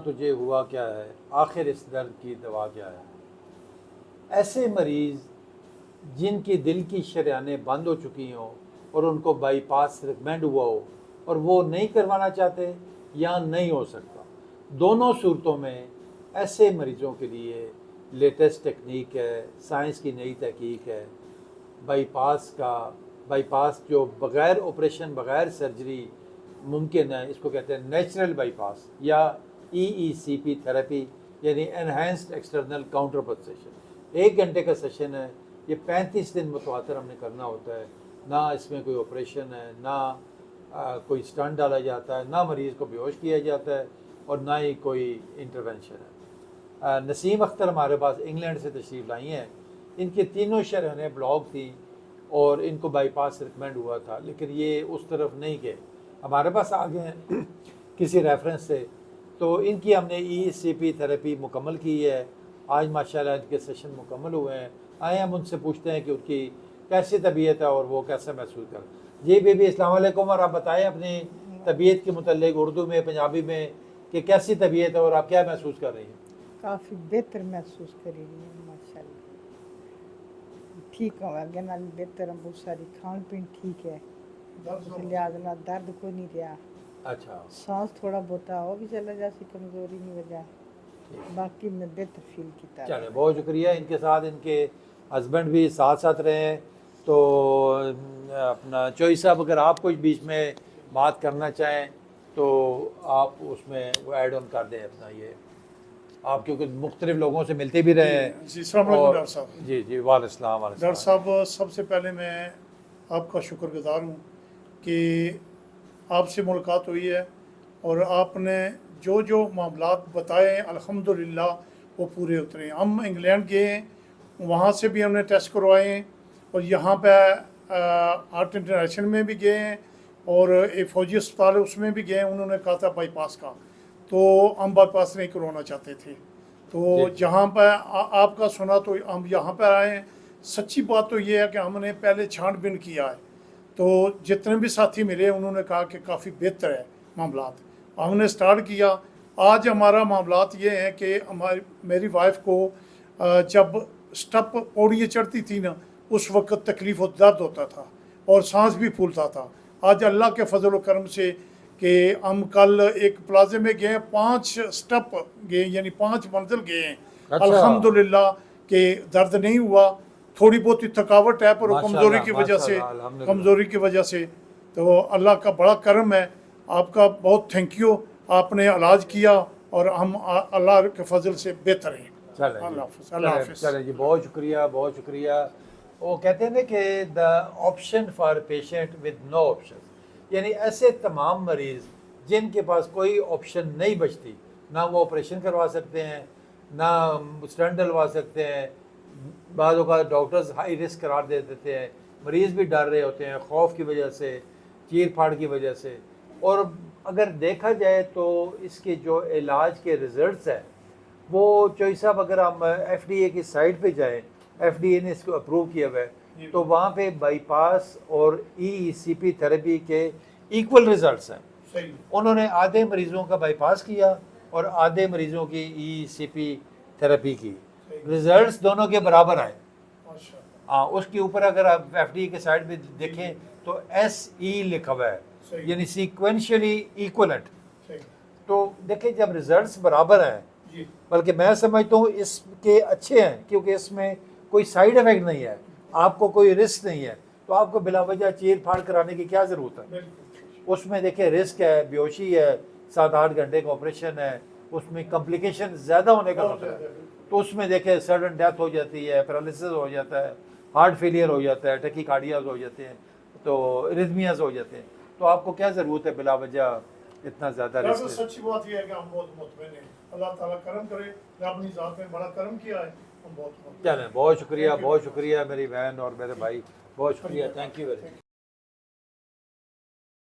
تجھے ہوا کیا ہے، آخر اس درد کی دوا کیا ہے۔ ایسے مریض جن کی دل کی شریانیں بند ہو چکی ہوں اور ان کو بائی پاس ریکمینڈ ہوا ہو اور وہ نہیں کروانا چاہتے یا نہیں ہو سکتا، دونوں صورتوں میں ایسے مریضوں کے لیے لیٹسٹ ٹیکنیک ہے، سائنس کی نئی تحقیق ہے، بائی پاس جو بغیر آپریشن بغیر سرجری ممکن ہے، اس کو کہتے ہیں نیچرل بائی پاس یا ای پی تھراپی، یعنی انہینسڈ ایکسٹرنل کاؤنٹر پلسیشن۔ 1 گھنٹے کا سیشن ہے، یہ 35 دن متواتر ہم نے کرنا ہوتا ہے، نہ اس میں کوئی آپریشن ہے، نہ کوئی اسٹنٹ ڈالا جاتا ہے، نہ مریض کو بیہوش کیا جاتا ہے، اور نہ ہی کوئی انٹرونشن ہے۔ نسیم اختر ہمارے پاس انگلینڈ سے تشریف لائی ہیں، ان کی تینوں شریانیں بلاک تھیں اور ان کو بائی پاس ریکمینڈ ہوا تھا، لیکن یہ اس طرف نہیں گئے، ہمارے پاس آ گئے ہیں کسی ریفرنس سے، تو ان کی ہم نے ای پی تھراپی مکمل کی ہے۔ آج ماشاءاللہ ان کے سیشن مکمل ہوئے ہیں، آئے ہم ان سے پوچھتے ہیں کہ ان کی کیسی طبیعت ہے اور وہ کیسا محسوس کر۔ جی بی السلام علیکم، اور آپ بتائیں اپنی طبیعت کے متعلق اردو میں پنجابی میں کہ کیسی طبیعت ہے اور آپ کیا محسوس کر رہی ہیں؟ کافی بہتر محسوس کری رہی ہوں ماشاءاللہ، ٹھیک ہوں، اگے نال بہتر ہوں، بہت ساری کھان پین ٹھیک ہے، اس لحاظ نال درد کوئی نہیں رہا۔ اچھا، سانس تھوڑا بہتا وہ بھی چلا جاسی کمزوری کی وجہ، باقی میں بہتر فیل کیتا۔ چلیں بہت شکریہ۔ ان کے ساتھ ان کے ہسبینڈ بھی ساتھ ساتھ رہے ہیں، تو اپنا چوئی صاحب اگر آپ کچھ بیچ میں بات کرنا چاہیں تو آپ اس میں وہ ایڈ آن کر دیں اپنا، یہ آپ کیونکہ مختلف لوگوں سے ملتے بھی رہے ہیں۔ جی السلام علیکم ڈاکٹر صاحب۔ جی وعلیکم السلام۔ ڈاکٹر صاحب سب سے پہلے میں آپ کا شکر گزار ہوں کہ آپ سے ملاقات ہوئی ہے اور آپ نے جو معاملات بتائے ہیں الحمدللہ وہ پورے اترے ہیں۔ ہم انگلینڈ گئے ہیں، وہاں سے بھی ہم نے ٹیسٹ کروائے ہیں، اور یہاں پہ ہارٹ انٹرنیشنل میں بھی گئے ہیں، اور ایک فوجی اسپتال ہے اس میں بھی گئے ہیں، انہوں نے کہا تھا بائی پاس کا، تو ہم بائی پاس نہیں کروانا چاہتے تھے، تو جہاں پہ آپ کا سنا تو ہم یہاں پہ آئے ہیں۔ سچی بات تو یہ ہے کہ ہم نے پہلے چھانٹ بین کیا ہے، تو جتنے بھی ساتھی ملے انہوں نے کہا کہ کافی بہتر ہے معاملات، ہم نے سٹارٹ کیا۔ آج ہمارا معاملات یہ ہے کہ میری وائف کو جب سٹپ پوڑیاں چڑھتی تھی نا، اس وقت تکلیف و درد ہوتا تھا اور سانس بھی پھولتا تھا۔ آج اللہ کے فضل و کرم سے کہ ہم کل ایک پلازے میں گئے ہیں، 5 سٹپ گئے، یعنی 5 منزل گئے ہیں، الحمدللہ کہ درد نہیں ہوا۔ تھوڑی بہت تھکاوٹ ہے پر کمزوری کی وجہ سے تو اللہ کا بڑا کرم ہے۔ آپ کا بہت تھینک یو، آپ نے علاج کیا اور ہم اللہ کے فضل سے بہتر ہیں۔ اللہ حافظ۔ چلیں جی، بہت شکریہ بہت شکریہ۔ وہ کہتے ہیں نا کہ دا option for patient with no option, یعنی ایسے تمام مریض جن کے پاس کوئی آپشن نہیں بچتی، نہ وہ آپریشن کروا سکتے ہیں، نہ اسٹنٹ ڈلوا سکتے ہیں، بعض اوقات ڈاکٹرز ہائی رسک قرار دے دیتے ہیں، مریض بھی ڈر رہے ہوتے ہیں خوف کی وجہ سے، چیر پھاڑ کی وجہ سے، اور اگر دیکھا جائے تو اس کے جو علاج کے ریزلٹس ہیں وہ چوئی صاحب اگر ہم ایف ڈی اے کی سائٹ پہ جائیں، ایف ڈی اے نے اس کو اپروو کیا ہوا ہے، تو وہاں پہ بائی پاس اور ای پی تھراپی کے ایکول ریزلٹس ہیں۔ انہوں نے آدھے مریضوں کا بائی پاس کیا اور آدھے مریضوں کی ای پی تھراپی کی، ریزلٹس دونوں کے برابر آئے۔ ہاں، اس کے اوپر اگر آپ ایف ڈی اے کے سائٹ پہ دیکھیں تو SE لکھا ہوا ہے، یعنی سیکوینشلی ایکولنٹ۔ تو دیکھیں جب ریزلٹس برابر ہیں، بلکہ میں سمجھتا ہوں اس کے اچھے ہیں، کیونکہ اس میں کوئی سائیڈ ایفیکٹ نہیں ہے، آپ کو کوئی رسک نہیں ہے، تو آپ کو بلا وجہ چیر پھاڑ کرانے کی کیا ضرورت ہے؟ اس میں دیکھیں رسک ہے، بیہوشی ہے، 7-8 گھنٹے کا آپریشن ہے، اس میں کمپلیکیشن زیادہ ہونے کا خطرہ ہے، تو اس میں دیکھیں سڈن ڈیتھ ہو جاتی ہے، پیرالسس ہو جاتا ہے، ہارٹ فیلئر ہو جاتا ہے، ٹیکی کارڈیاز ہو جاتے ہیں، تو ارتھمیاز ہو جاتے ہیں، تو آپ کو کیا ضرورت ہے بلا وجہ اتنا زیادہ رسک؟ سچی بات یہ ہے کہ ہم بہت مطمئن ہیں، اللہ تعالیٰ کرم کرے، رب نے ذات میں بڑا کرم کیا ہے، ہم بہت مطمئن ہیں۔ چلیں بہت شکریہ بہت شکریہ میری بہن اور میرے بھائی، بہت شکریہ، تھینک یو ویری مچ۔